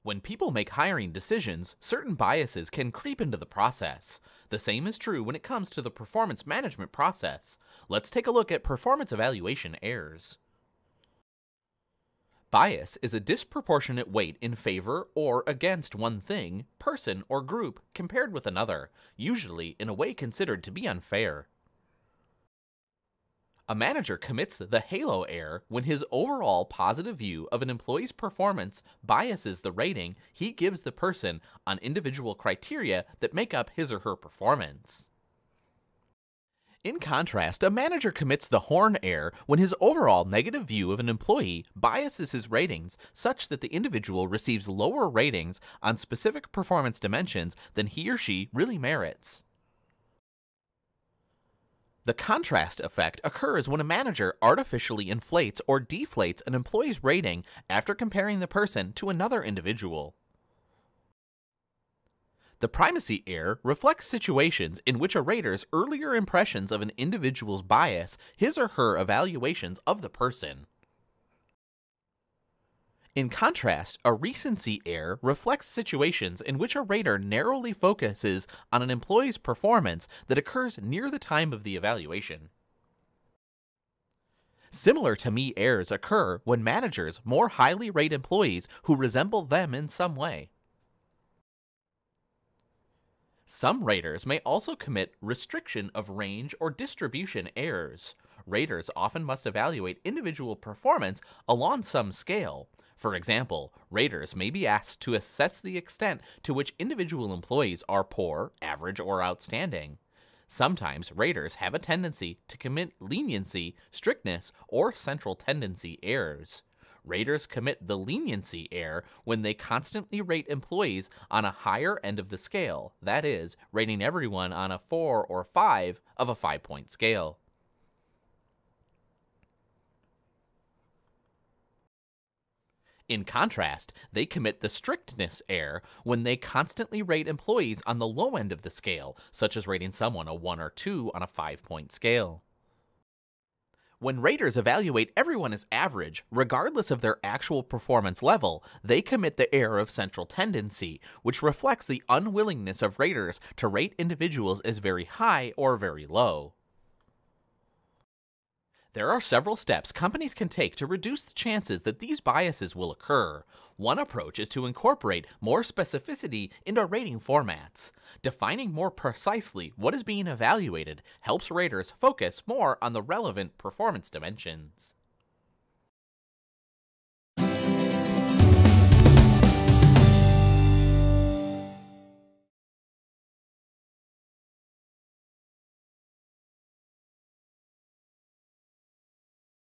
When people make hiring decisions, certain biases can creep into the process. The same is true when it comes to the performance management process. Let's take a look at performance evaluation errors. Bias is a disproportionate weight in favor or against one thing, person, or group compared with another, usually in a way considered to be unfair. A manager commits the halo error when his overall positive view of an employee's performance biases the rating he gives the person on individual criteria that make up his or her performance. In contrast, a manager commits the horn error when his overall negative view of an employee biases his ratings such that the individual receives lower ratings on specific performance dimensions than he or she really merits. The contrast effect occurs when a manager artificially inflates or deflates an employee's rating after comparing the person to another individual. The primacy error reflects situations in which a rater's earlier impressions of an individual's bias his or her evaluations of the person. In contrast, a recency error reflects situations in which a rater narrowly focuses on an employee's performance that occurs near the time of the evaluation. Similar to me errors occur when managers more highly rate employees who resemble them in some way. Some raters may also commit restriction of range or distribution errors. Raters often must evaluate individual performance along some scale. For example, raters may be asked to assess the extent to which individual employees are poor, average, or outstanding. Sometimes raters have a tendency to commit leniency, strictness, or central tendency errors. Raters commit the leniency error when they constantly rate employees on a higher end of the scale, that is, rating everyone on a 4 or 5 of a 5-point scale. In contrast, they commit the strictness error when they constantly rate employees on the low end of the scale, such as rating someone a 1 or 2 on a 5-point scale. When raters evaluate everyone as average, regardless of their actual performance level, they commit the error of central tendency, which reflects the unwillingness of raters to rate individuals as very high or very low. There are several steps companies can take to reduce the chances that these biases will occur. One approach is to incorporate more specificity into rating formats. Defining more precisely what is being evaluated helps raters focus more on the relevant performance dimensions.